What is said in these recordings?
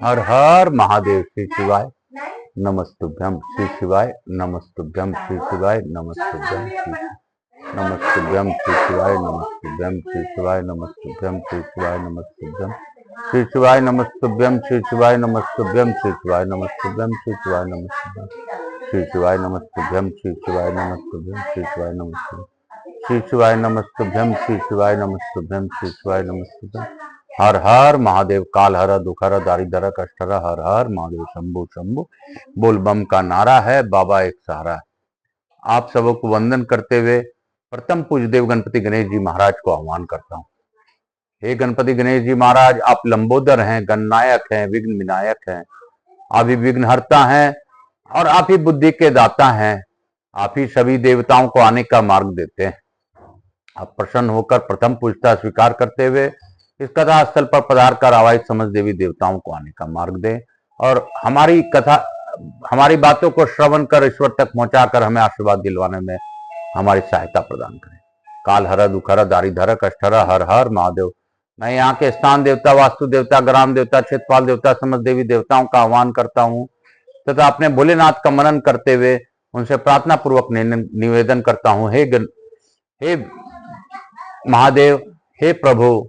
हर हर महादेव। श्री शिवाय नमस्तुभ्यम। श्री शिवाय नमस्तुभ्यम। श्री शिवाय नमस्तुभ्यम। नमस्तुभ्यम। श्री शिवाय नमस्तुभ्यम। श्री शिवाय नमस्तुभ्यम। श्री शिवाय नमस्तुभ्यम। श्री शिवाय नमस्तुभ्यम। श्री शिवाय नमस्तुभ्यम। श्री शिवाय नमस्तुभ्यम। श्री शिवाय नमस्तुभ्यम। श्री शिवाय नमस्तुभ्यम। श्री शिवाय नमस्तुभ्यम। श्री शिवाय नमस्तुभ्यम। श्री शिवाय नमस्तुभ्यम। श्री शिवाय नमस्तुभ्यम। श्री शिवाय नमस्तुभ्यम। हर हर महादेव। काल हर दुख हर दारिद्र कष्ट हर। हर हर महादेव। शंभु शंभु बोल बम का नारा है, बाबा एक सहारा है। आप सबों को वंदन करते हुए प्रथम पूज्य देव गणपति गणेश जी महाराज को आह्वान करता हूँ। हे गणपति गणेश जी महाराज, आप लंबोदर हैं, गणनायक हैं, विघ्न विनायक हैं, आप ही विघ्नहर्ता हैं और आप ही बुद्धि के दाता हैं। आप ही सभी देवताओं को आने का मार्ग देते हैं। आप प्रसन्न होकर प्रथम पूजता स्वीकार करते हुए इस कथा स्थल पर पधार कर आवाज समझ देवी देवताओं को आने का मार्ग दें और हमारी कथा, हमारी बातों को श्रवण कर ईश्वर तक पहुंचाकर हमें आशीर्वाद दिलवाने में हमारी सहायता प्रदान करें। काल हर दुख हर दारिद्र कष्ट हर। हर हर महादेव। मैं यहाँ के स्थान देवता, वास्तु देवता, ग्राम देवता, क्षेत्रपाल देवता, समस्त देवी देवताओं का आह्वान करता हूँ तथा अपने भोलेनाथ का मनन करते हुए उनसे प्रार्थना पूर्वक निवेदन करता हूँ। हे महादेव, हे प्रभु,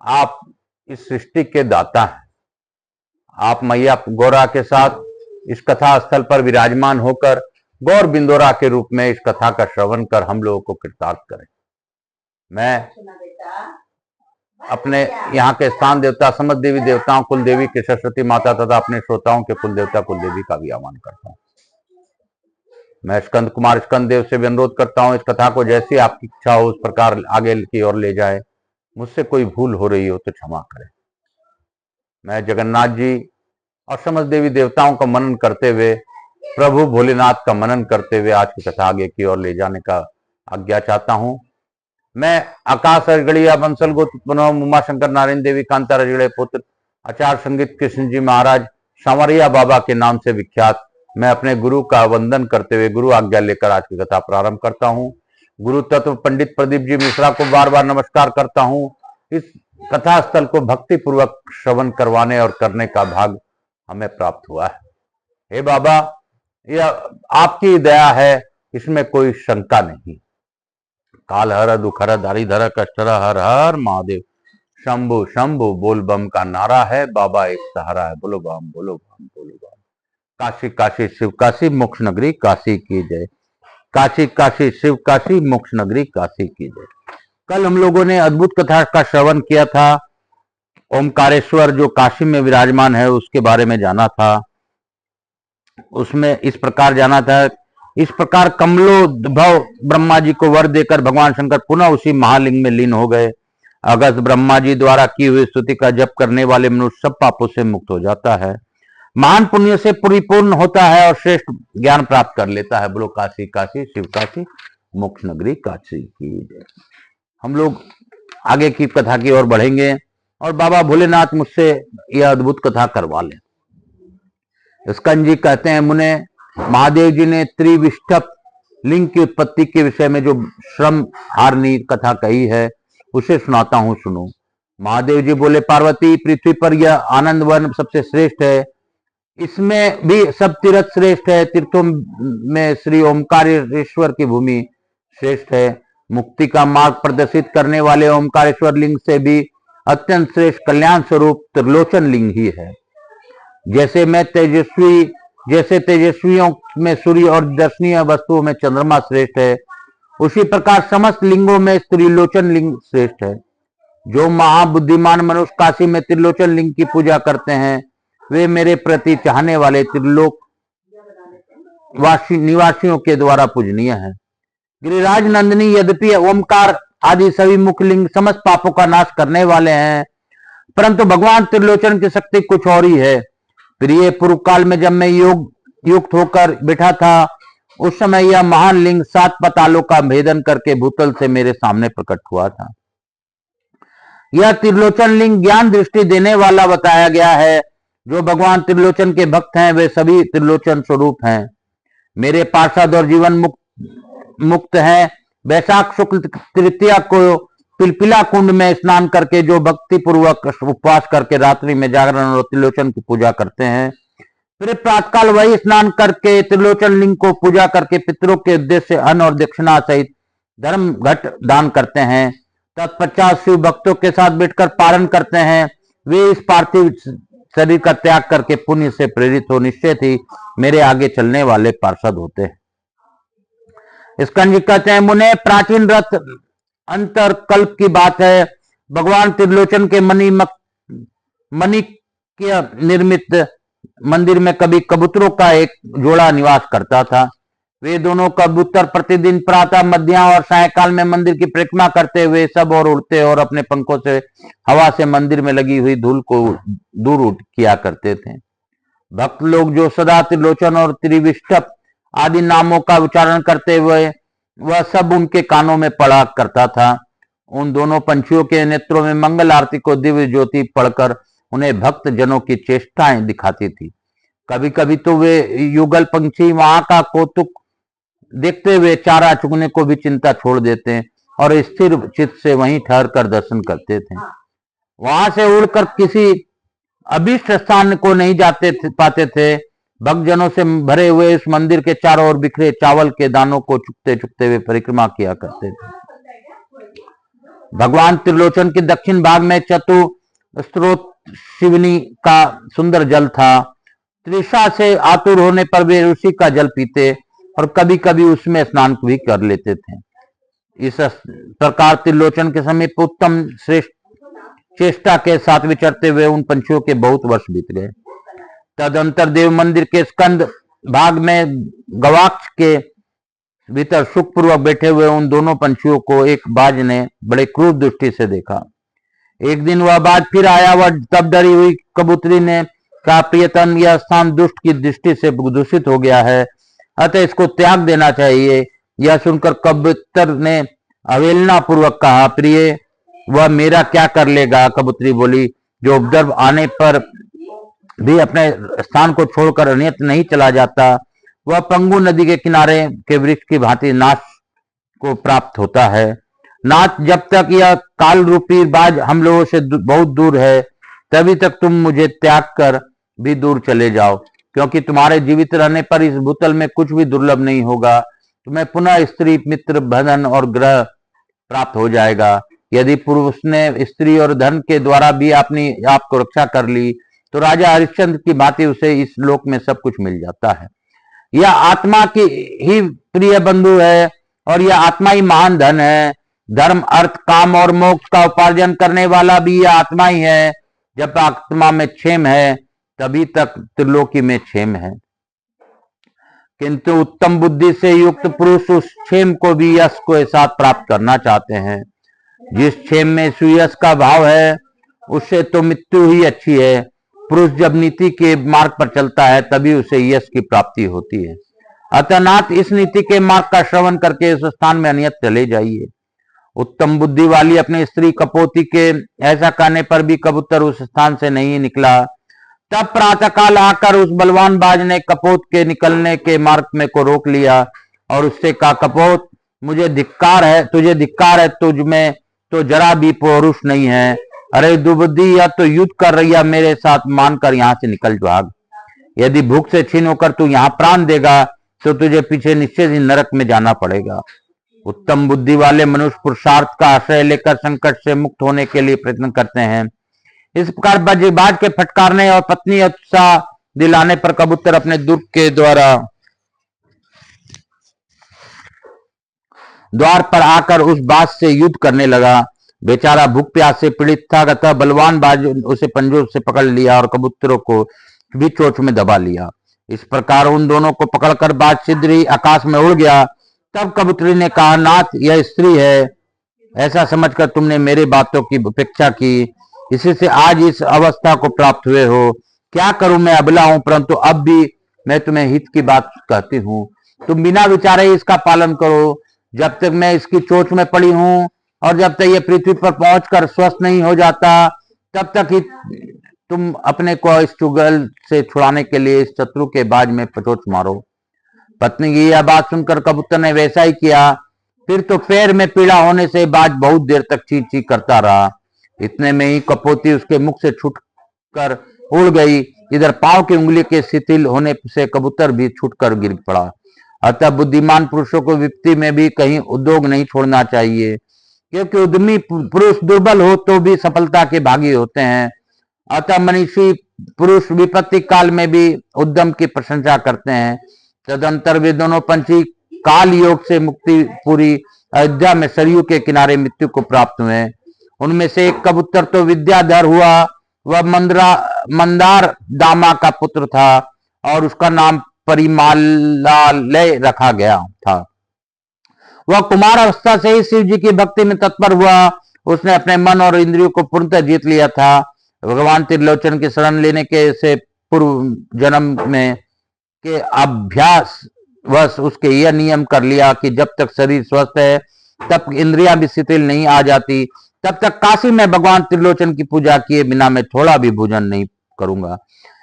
आप इस सृष्टि के दाता हैं। आप मैया गौरा के साथ इस कथा स्थल पर विराजमान होकर गौर बिंदोरा के रूप में इस कथा का श्रवण कर हम लोगों को कृतार्थ करें। मैं अपने यहाँ के स्थान देवता, समस्त देवी देवताओं, कुल देवी के सरस्वती माता तथा अपने श्रोताओं के कुल देवता कुल देवी का भी आह्वान करता हूँ। मैं स्कंद कुमार स्कंद देव से भी अनुरोध करता हूँ, इस कथा को जैसी आपकी इच्छा हो उस प्रकार आगे की ओर ले जाए। मुझसे कोई भूल हो रही हो तो क्षमा करें। मैं जगन्नाथ जी और समस्त देवी देवताओं का मनन करते हुए, प्रभु भोलेनाथ का मनन करते हुए आज की कथा आगे की ओर ले जाने का आज्ञा चाहता हूं। मैं आकाश रजगड़िया बंसल गोत्र उमा शंकर नारायण देवी कांता रजगड़े पुत्र आचार्य संगीत कृष्ण जी महाराज सांवरिया बाबा के नाम से विख्यात, मैं अपने गुरु का वंदन करते हुए गुरु आज्ञा लेकर आज की कथा प्रारंभ करता हूं। गुरु तत्व पंडित प्रदीप जी मिश्रा को बार बार नमस्कार करता हूं। इस कथा स्थल को भक्ति पूर्वक श्रवण करवाने और करने का भाग हमें प्राप्त हुआ है। हे बाबा, यह आपकी दया है, इसमें कोई शंका नहीं। काल हर दुख हर दारिद्र कष्ट हर। हर हर महादेव। शंभु शंभु बोल बम का नारा है, बाबा एक सहारा है। बोलो बम, बोलो बम, बोलो बम। काशी काशी शिव काशी मोक्ष नगरी काशी की जय। काशी काशी शिव काशी मोक्ष नगरी काशी की जय। कल हम लोगों ने अद्भुत कथा का श्रवण किया था। ओमकारेश्वर जो काशी में विराजमान है उसके बारे में जाना था। उसमें इस प्रकार जाना था, इस प्रकार कमलोद्भव ब्रह्मा जी को वर देकर भगवान शंकर पुनः उसी महालिंग में लीन हो गए। अगस्त ब्रह्मा जी द्वारा की हुई स्तुति का जप करने वाले मनुष्य सब पापों से मुक्त हो जाता है, महान पुण्य से परिपूर्ण होता है और श्रेष्ठ ज्ञान प्राप्त कर लेता है। बोलो काशी काशी शिव काशी मोक्ष नगरी काशी की जय। हम लोग आगे की कथा की ओर बढ़ेंगे और बाबा भोलेनाथ मुझसे यह अद्भुत कथा करवा लें। स्कंद जी कहते हैं, मुने महादेव जी ने त्रिविष्टप लिंग की उत्पत्ति के विषय में जो श्रम हारनी कथा कही है उसे सुनाता हूं, सुनो। महादेव जी बोले, पार्वती, पृथ्वी पर यह आनंद वन सबसे श्रेष्ठ है, इसमें भी सब तीर्थ श्रेष्ठ है। तीर्थों में श्री ओमकारेश्वर की भूमि श्रेष्ठ है। मुक्ति का मार्ग प्रदर्शित करने वाले ओमकारेश्वर लिंग से भी अत्यंत श्रेष्ठ कल्याण स्वरूप त्रिलोचन लिंग ही है। जैसे तेजस्वियों में सूर्य और दर्शनीय वस्तुओं में चंद्रमा श्रेष्ठ है, उसी प्रकार समस्त लिंगों में त्रिलोचन लिंग श्रेष्ठ है। जो महाबुद्धिमान मनुष्य काशी में त्रिलोचन लिंग की पूजा करते हैं वे मेरे प्रति चाहने वाले त्रिलोक निवासियों के द्वारा पूजनीय है। गिरिराज नंदिनी यद्यपि ओमकार आदि सभी मुख्य लिंग समस्त पापों का नाश करने वाले हैं, परंतु भगवान त्रिलोचन की शक्ति कुछ और ही है। प्रिय पूर्व काल में जब मैं युक्त होकर बैठा था उस समय यह महान लिंग 7 पतालों का भेदन करके भूतल से मेरे सामने प्रकट हुआ था। यह त्रिलोचन लिंग ज्ञान दृष्टि देने वाला बताया गया है। जो भगवान त्रिलोचन के भक्त हैं वे सभी त्रिलोचन स्वरूप हैं। मेरे पार्षद और जीवन मुक्त हैं। वैशाख शुक्ल तृतीया को पिलपिला कुंड में स्नान करके जो भक्ति पूर्वक उपवास करके रात्रि में जागरण और त्रिलोचन की पूजा करते हैं, फिर प्रातःकाल वही स्नान करके त्रिलोचन लिंग को पूजा करके पितरों के उद्देश्य से अन्न और दक्षिणा सहित धर्म घट दान करते हैं, तत्पश्चात शिव भक्तों के साथ बैठकर पारण करते हैं, वे इस पार्थिव शरीर का त्याग करके पुण्य से प्रेरित हो निश्चित ही मेरे आगे चलने वाले पार्षद होते हैं। स्कंद कहते हैं, मुने प्राचीन रथ अंतर कल्प की बात है। भगवान त्रिलोचन के मणि के निर्मित मंदिर में कभी कबूतरों का एक जोड़ा निवास करता था। वे दोनों कबूतर प्रतिदिन प्रातः, मध्याह्न और सायंकाल में मंदिर की परिक्रमा करते हुए सब और उड़ते और अपने पंखों से हवा से मंदिर में लगी हुई धूल को दूर किया करते थे। भक्त लोग जो सदा त्रिलोचन और त्रिविष्टप आदि नामों का उच्चारण करते हुए वह सब उनके कानों में पड़ा करता था। उन दोनों पंछियों के नेत्रों में मंगल आरती को दिव्य ज्योति पढ़कर उन्हें भक्त जनों की चेष्टाएं दिखाती थी। कभी कभी तो वे युगल पंछी वहां का कौतुक देखते हुए चारा चुगने को भी चिंता छोड़ देते और स्थिर चित्त से वहीं ठहर कर दर्शन करते थे। वहां से उड़कर किसी अभीष्ट स्थान को नहीं पाते थे। भक्तजनों से भरे हुए इस मंदिर के चारों ओर बिखरे चावल के दानों को चुगते चुगते हुए परिक्रमा किया करते थे। भगवान त्रिलोचन के दक्षिण भाग में चतुस्रोत शिवनी का सुंदर जल था। तृषा से आतुर होने पर वे उसी का जल पीते और कभी कभी उसमें स्नान भी कर लेते थे। इस प्रकार त्रिलोचन के समीप उत्तम श्रेष्ठ चेष्टा के साथ विचरते हुए उन पंछियों के बहुत वर्ष बीत गए। तदंतर देव मंदिर के स्कंद भाग में गवाक्ष के भीतर सुखपूर्वक बैठे हुए उन दोनों पंछियों को एक बाज ने बड़े क्रूर दृष्टि से देखा। एक दिन वह बाज फिर आया। वह तब डरी हुई कबूतरी ने कहा, प्रियतम, यह स्थान दुष्ट की दृष्टि से दूषित हो गया है, अतः इसको त्याग देना चाहिए। यह सुनकर कबूतर ने अवहेलना पूर्वक कहा, प्रिय, वह मेरा क्या कर लेगा? कबूतरी बोली, जो उपद्रव आने पर भी अपने स्थान को छोड़कर अन्यत्र नहीं चला जाता, वह पंगु नदी के किनारे के वृक्ष की भांति नाश को प्राप्त होता है। नाथ, जब तक यह काल रूपी बाज हम लोगों से बहुत दूर है, तभी तक तुम मुझे त्याग कर भी दूर चले जाओ, क्योंकि तुम्हारे जीवित रहने पर इस भूतल में कुछ भी दुर्लभ नहीं होगा। तुम्हें पुनः स्त्री, मित्र, धन और ग्रह प्राप्त हो जाएगा। यदि पुरुष ने स्त्री और धन के द्वारा भी अपनी आप को रक्षा कर ली, तो राजा हरिश्चंद्र की भांति उसे इस लोक में सब कुछ मिल जाता है। यह आत्मा की ही प्रिय बंधु है और यह आत्मा ही महान धन है। धर्म, अर्थ, काम और मोक्ष का उपार्जन करने वाला भी यह आत्मा ही है। जब आत्मा में क्षेम है, तभी तक त्रिलोकी में क्षेम है। किंतु उत्तम बुद्धि से युक्त पुरुष उस क्षेम को भी यश के साथ प्राप्त करना चाहते हैं। जिस क्षेम में सुयश का भाव है, उससे तो मृत्यु ही अच्छी है। पुरुष जब नीति के मार्ग पर चलता है, तभी उसे यश की प्राप्ति होती है। अतः नाथ, इस नीति के मार्ग का श्रवण करके उस स्थान में अन्यत्र चले जाइए। उत्तम बुद्धि वाली अपनी स्त्री कपोती के ऐसा कहने पर भी कबूतर उस स्थान से नहीं निकला। तब प्रातःकाल आकर उस बलवान बाज ने कपोत के निकलने के मार्ग में को रोक लिया और उससे कहा, कपोत, मुझे धिक्कार है, तुझे धिक्कार है, तुझ में तो जरा भी पौरुष नहीं है। अरे दुबुद्धि, या तो युद्ध कर रही है मेरे साथ, मानकर यहाँ से निकल भाग। यदि भूख से छीन होकर तू यहाँ प्राण देगा, तो तुझे पीछे निश्चित ही नरक में जाना पड़ेगा। उत्तम बुद्धि वाले मनुष्य पुरुषार्थ का आश्रय लेकर संकट से मुक्त होने के लिए प्रयत्न करते हैं। इस प्रकार बाज के फटकारने और पत्नी उत्साह दिलाने पर कबूतर अपने दुर्ग के द्वार पर आकर उस बाज से युद्ध करने लगा। बेचारा भूख प्यास से पीड़ित था, अतः बलवान बाज उसे पंजों से पकड़ लिया और कबूतरों को भी चोंच में दबा लिया। इस प्रकार उन दोनों को पकड़कर बाज शीघ्र ही आकाश में उड़ गया। तब कबूतरी ने कहा, नाथ, यह स्त्री है, ऐसा समझकर तुमने मेरे बातों की उपेक्षा की, इसी से आज इस अवस्था को प्राप्त हुए हो। क्या करूं, मैं अबला हूं, परंतु अब भी मैं तुम्हें हित की बात कहती हूं। तुम बिना विचारे इसका पालन करो। जब तक मैं इसकी चोंच में पड़ी हूं और जब तक ये पृथ्वी पर पहुंचकर स्वस्थ नहीं हो जाता, तब तक ही तुम अपने को इस चुगल से छुड़ाने के लिए इस शत्रु के बाज में पचोच मारो। पत्नी की यह बात सुनकर कबूतर ने वैसा ही किया। फिर तो पैर में पीड़ा होने से बाज बहुत देर तक ची ची करता रहा। इतने में ही कपोती उसके मुख से छूटकर उड़ गई। इधर पांव की उंगली के शिथिल होने से कबूतर भी छूटकर गिर पड़ा। अतः बुद्धिमान पुरुषों को विपत्ति में भी कहीं उद्योग नहीं छोड़ना चाहिए, क्योंकि उद्यमी पुरुष दुर्बल हो तो भी सफलता के भागी होते हैं। अतः मनीषी पुरुष विपत्ति काल में भी उद्यम की प्रशंसा करते हैं। तदंतर वे दोनों पंछी काल योग से मुक्ति पूरी अयोध्या में सरयू के किनारे मृत्यु को प्राप्त हुए। उनमें से एक कबूतर तो विद्याधर हुआ, वह मंदार दामा का पुत्र था और उसका नाम परिमालालय रखा गया था। वह कुमार अवस्था से ही शिव जी की भक्ति में तत्पर हुआ। उसने अपने मन और इंद्रियों को पूर्णतः जीत लिया था। भगवान त्रिलोचन की शरण लेने के से पूर्व जन्म में के अभ्यास वश उसके यह नियम कर लिया कि जब तक शरीर स्वस्थ है तब इंद्रियां भी शिथिल नहीं आ जाती, तब तक काशी में भगवान त्रिलोचन की पूजा किए बिना मैं थोड़ा भी भोजन नहीं करूंगा।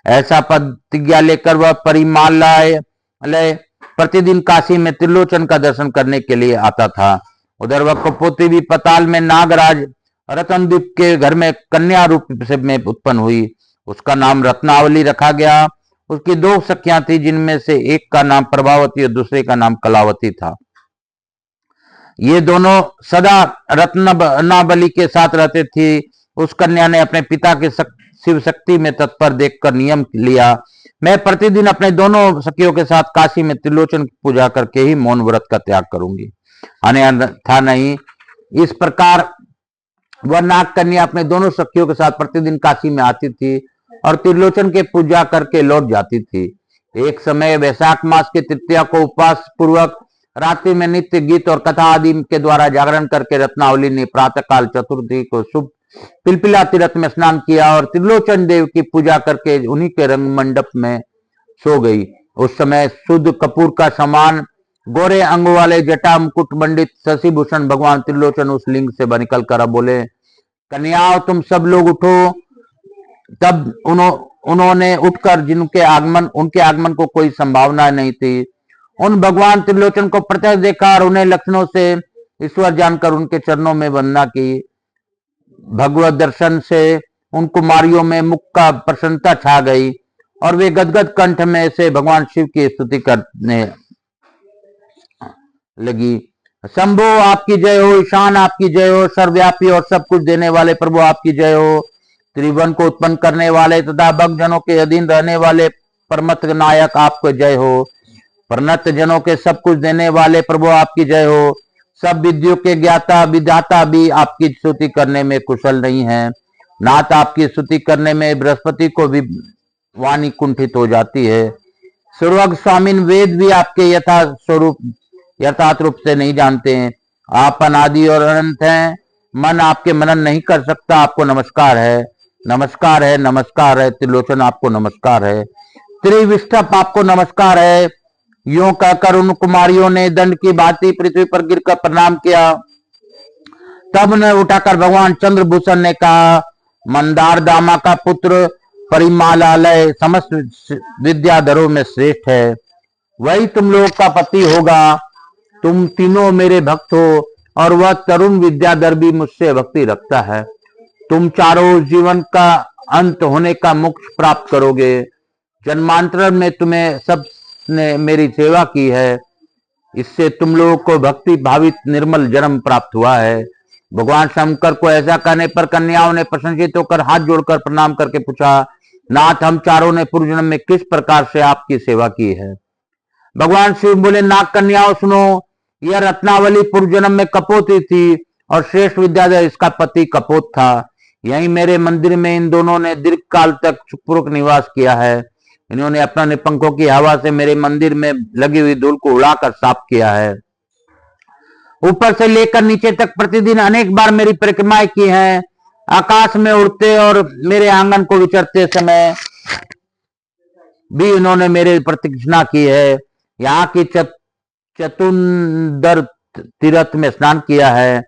ऐसा प्रतिज्ञा लेकर वह परिमालय प्रतिदिन काशी में त्रिलोचन का दर्शन करने के लिए आता था। उधर वह कपोती भी पताल में नागराज रतनदीप के घर में कन्या रूप में उत्पन्न हुई। उसका नाम रत्नावली रखा गया। उसकी दो सखियां थी, जिनमें से एक का नाम प्रभावती और दूसरे का नाम कलावती था। ये दोनों सदा रत्नावली के साथ रहते थे। उस कन्या ने अपने पिता के शिव शक्ति में तत्पर देखकर नियम लिया, मैं प्रतिदिन अपने दोनों सखियों के साथ काशी में त्रिलोचन की पूजा करके ही मौन व्रत का त्याग करूंगी, अन्यथा नहीं। इस प्रकार वह नाग कन्या अपने दोनों सखियों के साथ प्रतिदिन काशी में आती थी और त्रिलोचन के पूजा करके लौट जाती थी। एक समय वैशाख मास के तृतीया को उपवास पूर्वक रात्रि में नित्य गीत और कथा आदि के द्वारा जागरण करके रत्नावली ने प्रातःकाल चतुर्थी को शुभ पिलपिला तीर्थ में स्नान किया और त्रिलोचन देव की पूजा करके उन्हीं के रंग मंडप में सो गई। उस समय शुद्ध कपूर का समान गोरे अंग वाले जटा मुकुट मंडित शशिभूषण भगवान त्रिलोचन उस लिंग से निकल कर बोले, कन्याओं तुम सब लोग उठो। तब उन्होंने उठकर उनके आगमन को कोई संभावना नहीं थी, उन भगवान त्रिलोचन को प्रत्यक्ष देखा और उन्हें लक्षणों से ईश्वर जानकर उनके चरणों में वंदना की। भगवत दर्शन से उन कुमारियों में मुख का प्रसन्नता छा गई और वे गदगद कंठ में से भगवान शिव की स्तुति करने लगी। शंभो आपकी जय हो, ईशान आपकी जय हो, सर्वव्यापी और सब कुछ देने वाले प्रभु आपकी जय हो, त्रिभुवन को उत्पन्न करने वाले तथा भक्त जनों के अधीन रहने वाले परमत नायक आपको जय हो, परनत जनों के सब कुछ देने वाले प्रभु आपकी जय हो। सब विद्यों के ज्ञाता विधाता भी आपकी स्तुति करने में कुशल नहीं है, नाथ आपकी स्तुति करने में बृहस्पति को भी वाणी कुंठित हो जाती है। सर्वज्ञ स्वामीन वेद भी आपके यथार्थ रूप से नहीं जानते हैं। आप अनादि और अनंत हैं, मन आपके मनन नहीं कर सकता। आपको नमस्कार है, नमस्कार है, नमस्कार है। त्रिलोचन आपको नमस्कार है, त्रिविष्टप आपको नमस्कार है। यूं कहकर उन कुमारियों ने दंड की भांति पृथ्वी पर गिरकर प्रणाम किया। तब उन्हें उठाकर भगवान चंद्रभूषण ने कहा, मंदार दामा का पुत्र परिमालालय समस्त विद्याधरों में श्रेष्ठ है, वही तुम लोग का पति होगा। तुम तीनों मेरे भक्त हो और वह तरुण विद्याधर भी मुझसे भक्ति रखता है। तुम चारों जीवन का अंत होने का मोक्ष प्राप्त करोगे। जन्मांतर में तुम्हें सब ने मेरी सेवा की है, इससे तुम लोगों को भक्ति भावित निर्मल जन्म प्राप्त हुआ है। भगवान शंकर को ऐसा कहने पर कन्याओं ने प्रसन्नचित होकर हाथ जोड़कर प्रणाम करके पूछा, नाथ हम चारों ने पूर्व जन्म में किस प्रकार से आपकी सेवा की है। भगवान शिव बोले, नाग कन्याओं सुनो, यह रत्नावली पूर्व जन्म में कपोती थी और श्रेष्ठ विद्याधर इसका पति कपोत था। यही मेरे मंदिर में इन दोनों ने दीर्घ काल तक सुखपूर्वक निवास किया है। इन्होंने अपने पंखों की हवा से मेरे मंदिर में लगी हुई धूल को उड़ाकर साफ किया है। ऊपर से लेकर नीचे तक प्रतिदिन अनेक बार मेरी परिक्रमाएं की हैं। आकाश में उड़ते और मेरे आंगन को विचरते समय भी इन्होंने मेरे प्रतीक्षा की है। यहाँ की चतुंदर तीर्थ में स्नान किया है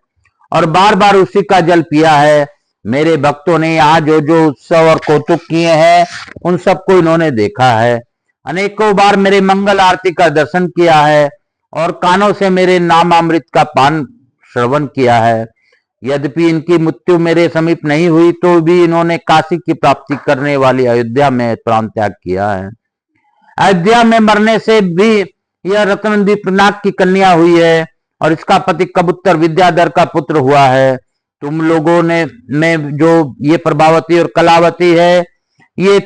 और बार बार उसी का जल पिया है। मेरे भक्तों ने यहाँ जो जो उत्सव और कौतुक किए हैं उन सबको इन्होंने देखा है। अनेकों बार मेरे मंगल आरती का दर्शन किया है और कानों से मेरे नामामृत का पान श्रवण किया है। यद्यपि इनकी मृत्यु मेरे समीप नहीं हुई तो भी इन्होंने काशी की प्राप्ति करने वाली अयोध्या में प्राण त्याग किया है। अयोध्या में मरने से भी यह रत्नदीप नाग की कन्या हुई है और इसका पति कबूतर विद्याधर का पुत्र हुआ है। तुम लोगों ने में जो ये प्रभावती और कलावती है, ये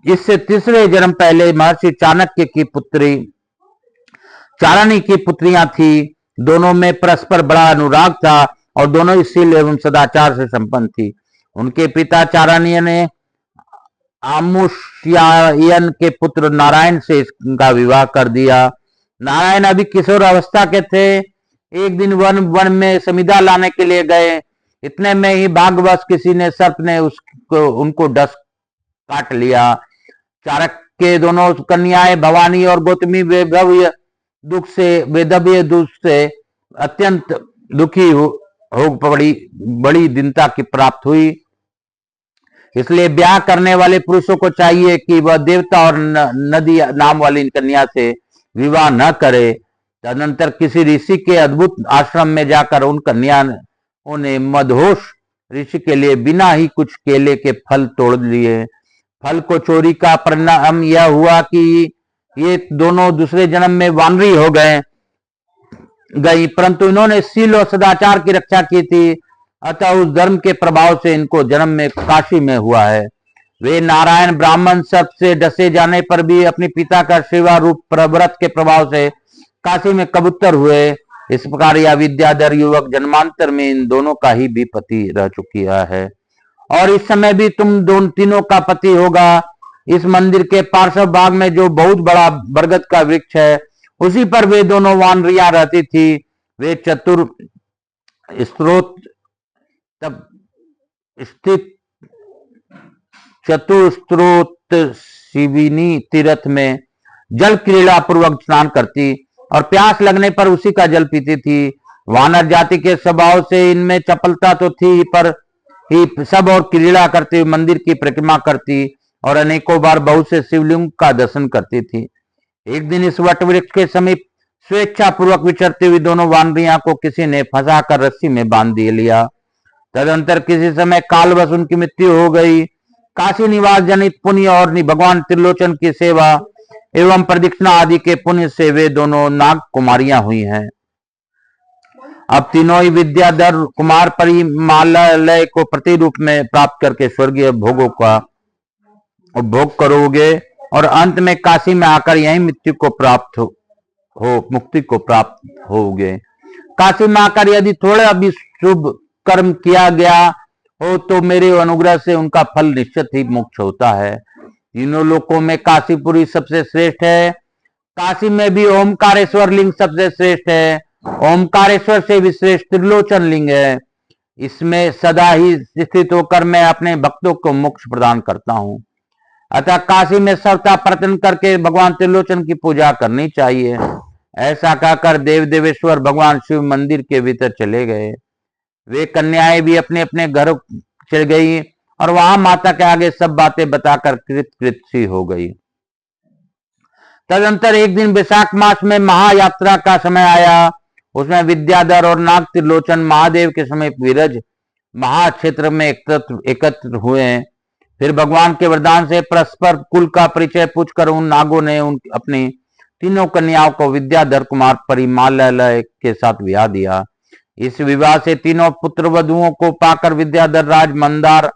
इससे तीसरे जन्म पहले महर्षि चाणक्य की पुत्री चारणी की पुत्रियां थी। दोनों में परस्पर बड़ा अनुराग था और दोनों शील एवं सदाचार से संपन्न थी। उनके पिता चारणीय ने आमुष्यायन के पुत्र नारायण से इसका विवाह कर दिया। नारायण अभी किशोर अवस्था के थे। एक दिन वन में समिधा लाने के लिए गए। इतने में ही भाग्यवश किसी ने सर्प ने उनको डस काट लिया। चाणक्य के दोनों कन्याएं भवानी और गौतमी वेदव्य दुख से अत्यंत दुखी हो पड़ी, बड़ी दीनता की प्राप्त हुई। इसलिए ब्याह करने वाले पुरुषों को चाहिए कि वह देवता और नदी नाम वाली कन्या से विवाह न करे। तदनंतर किसी ऋषि के अद्भुत आश्रम में जाकर उन कन्याओं ने मदहोश ऋषि के लिए बिना ही कुछ केले के फल तोड़ लिए। फल को चोरी का परिणाम यह हुआ कि ये दोनों दूसरे जन्म में वानरी हो गई, परंतु इन्होंने शील और सदाचार की रक्षा की थी। अतः उस धर्म के प्रभाव से इनको जन्म में काशी में हुआ है। वे नारायण ब्राह्मण सर्प से डसे जाने पर भी अपने पिता का सेवा रूप प्रव्रत के प्रभाव से काशी में कबूतर हुए। इस प्रकार यह विद्याधर युवक जन्मांतर में इन दोनों का ही भी पति रह चुका है और इस समय भी तुम तीनों का पति होगा। इस मंदिर के पार्श्व भाग में जो बहुत बड़ा बरगद का वृक्ष है, उसी पर वे दोनों वानरियां रहती थी। वे चतुस्त्रोत शिविनी तीर्थ में जल क्रीड़ा पूर्वक स्नान करती और प्यास लगने पर उसी का जल पीती थी। वानर जाति के स्वभाव से इनमें चपलता तो थी, पर ही सब और क्रीड़ा करती हुई मंदिर की परिक्रमा करती और अनेकों बार बहुत से शिवलिंग का दर्शन करती थी। एक दिन इस वट वृक्ष के समीप स्वेच्छा पूर्वक विचरती हुई दोनों वानरियां को किसी ने फंसाकर रस्सी में बांध दे लिया। तदंतर किसी समय कालवश उनकी मृत्यु हो गई। काशी निवास जनित पुण्य और भगवान त्रिलोचन की सेवा एवं प्रदक्षिणा आदि के पुण्य से वे दोनों नाग कुमारियां हुई हैं। अब तीनों ही विद्याधर कुमार परिमालय को प्रति रूप में प्राप्त करके स्वर्गीय भोगों का उपभोग करोगे और अंत में काशी में आकर यही मुक्ति को प्राप्त होगे। काशी में आकर यदि थोड़ा भी शुभ कर्म किया गया हो तो मेरे अनुग्रह से उनका फल निश्चित ही मोक्ष होता है। तीनों लोकों में काशीपुरी सबसे श्रेष्ठ है। काशी में भी ओमकारेश्वर लिंग सबसे श्रेष्ठ है। ओमकारेश्वर से भी श्रेष्ठ त्रिलोचन लिंग है। इसमें सदा ही स्थित होकर मैं अपने भक्तों को मोक्ष प्रदान करता हूँ। अतः काशी में सर्वथा प्रयत्न करके भगवान त्रिलोचन की पूजा करनी चाहिए। ऐसा कहकर देव देवेश्वर भगवान शिव मंदिर के भीतर चले गए। वे कन्याएं भी अपने अपने घर चल गई और वहां माता के आगे सब बातें बताकर कृत हो गई। तदंतर एक दिन वैशाख मास में महायात्रा का समय आया। उसमें विद्याधर और नाग त्रिलोचन महादेव के समीप विरज महाक्षेत्र में एकत्र हुए। फिर भगवान के वरदान से परस्पर कुल का परिचय पूछकर उन नागों ने अपनी तीनों कन्याओं को विद्याधर कुमार परिमालय के साथ विवाह दिया। इस विवाह से तीनों पुत्र वधुओं को पाकर विद्याधर राज मंदार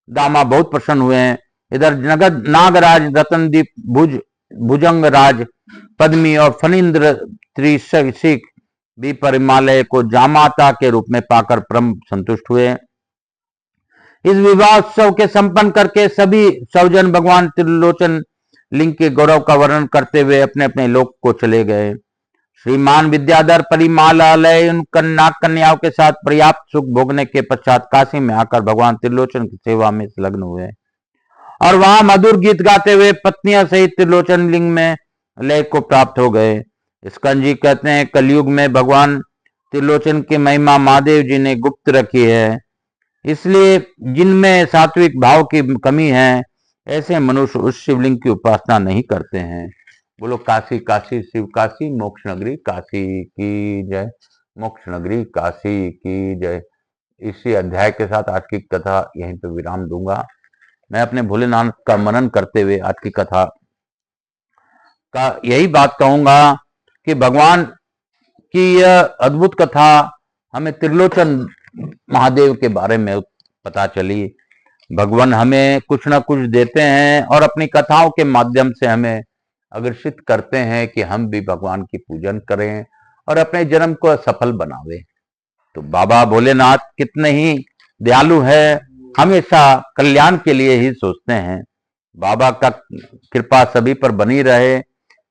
दामा बहुत प्रसन्न हुए हैं। इधर नगद नागराज रतनदीप भुजंग राज पद्मी और फणींद्र त्रिशिक भी परिमालय को जामाता के रूप में पाकर परम संतुष्ट हुए। इस विवाह उत्सव के संपन्न करके सभी सौजन भगवान त्रिलोचन लिंग के गौरव का वर्णन करते हुए अपने अपने लोक को चले गए। श्रीमान विद्याधर परिमालय उन नाग कन्याओं के साथ पर्याप्त सुख भोगने के पश्चात काशी में आकर भगवान त्रिलोचन की सेवा में संलग्न हुए और वहां मधुर गीत गाते हुए पत्नियां सहित त्रिलोचन लिंग में लय को प्राप्त हो गए। स्कंद कहते हैं, कलयुग में भगवान त्रिलोचन की महिमा महादेव जी ने गुप्त रखी है। इसलिए जिनमें सात्विक भाव की कमी है, ऐसे मनुष्य उस शिवलिंग की उपासना नहीं करते हैं। बोलो काशी काशी शिव काशी मोक्ष नगरी काशी की जय, मोक्ष नगरी काशी की जय। इसी अध्याय के साथ आज की कथा यहीं पे विराम दूंगा। मैं अपने भोलेनाथ का मनन करते हुए आज की कथा का यही बात कहूंगा कि भगवान की यह अद्भुत कथा हमें त्रिलोचन महादेव के बारे में पता चली। भगवान हमें कुछ ना कुछ देते हैं और अपनी कथाओं के माध्यम से हमें अग्रसित करते हैं कि हम भी भगवान की पूजन करें और अपने जन्म को सफल बनावे। तो बाबा भोलेनाथ कितने ही दयालु है, हमेशा कल्याण के लिए ही सोचते हैं। बाबा का कृपा सभी पर बनी रहे,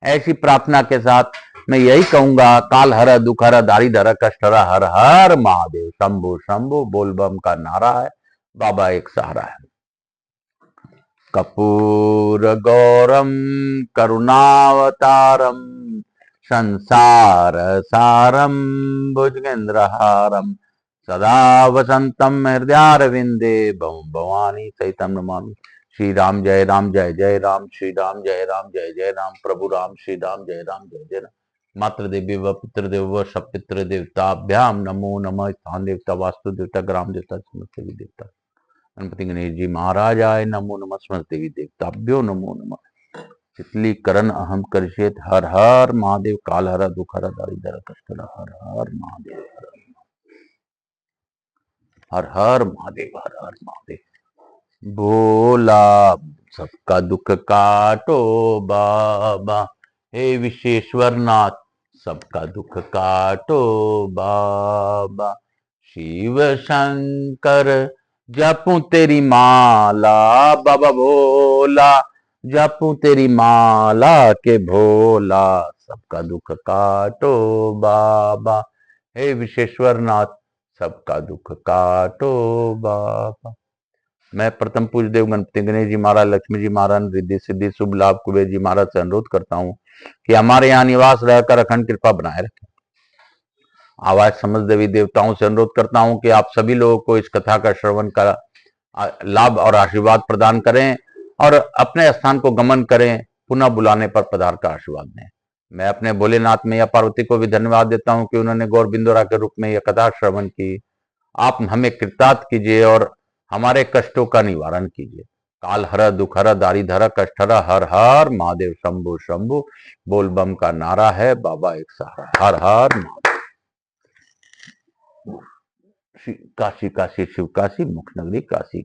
ऐसी प्रार्थना के साथ मैं यही कहूंगा, काल हर दुख हर दारी धर कष्ट हर, हर हर महादेव शंभु शंभु बोलबम का नारा है। बाबा एक सहारा है। कपूर गौरम करुणावतारम संसार सारम भुजगेंद्रहारम सदा वसंतम हृदयारविंदे भवानी सहितम नमामि। श्री राम जय राम जय जय राम, श्री राम जय राम जय जय राम, प्रभु राम श्री राम जय राम जय जय राम। मातृ देवी व पितृ देव व सपितृ देवताभ्याम नमो नमः। स्थान देवता वास्तु देवता ग्राम देवता समस्त देवी देवता गणपति गणेश जी महाराज आय नमो नमः। समस्त देवी देवताभ्यो नमो नमः। चितली करण अहम करिष्येत। हर हर महादेव। काल हर दुख हर दारिद्र कष्ट हर, हर हर महादेव। हर हर महादेव। हर हर महादेव। भोला सबका दुख काटो बाबा, हे विश्वेश्वर नाथ सबका दुख काटो बाबा। शिव शंकर जपूं तेरी माला बाबा भोला, जपूं तेरी माला के भोला। सबका दुख काटो बाबा, हे विश्वेश्वर नाथ सबका दुख काटो बाबा। मैं प्रथम पूज्य देव गणपति गणेश जी महाराज, लक्ष्मी जी महाराज, रिद्धि सिद्धि शुभ लाभ कुबेर जी महाराज से अनुरोध करता हूँ कि हमारे यहाँ निवास रहकर अखंड कृपा बनाए रखें। आवाज समस्त देवी देवताओं से अनुरोध करता हूं कि आप सभी लोगों को इस कथा का श्रवण का लाभ और आशीर्वाद प्रदान करें और अपने स्थान को गमन करें, पुनः बुलाने पर पधार का आशीर्वाद दें। मैं अपने भोलेनाथ मैया पार्वती को भी धन्यवाद देता हूं कि उन्होंने गौर बिंदुरा के रूप में यह कथा श्रवण की। आप हमें कृतार्थ कीजिए और हमारे कष्टों का निवारण कीजिए। काल हर दुख हर दारी धर कष्ट हर, हर हर महादेव शंभु शंभु बोलबम का नारा है। बाबा एक सहारा। हर हर महादेव। काशी काशी शिव काशी मोक्ष नगरी काशी।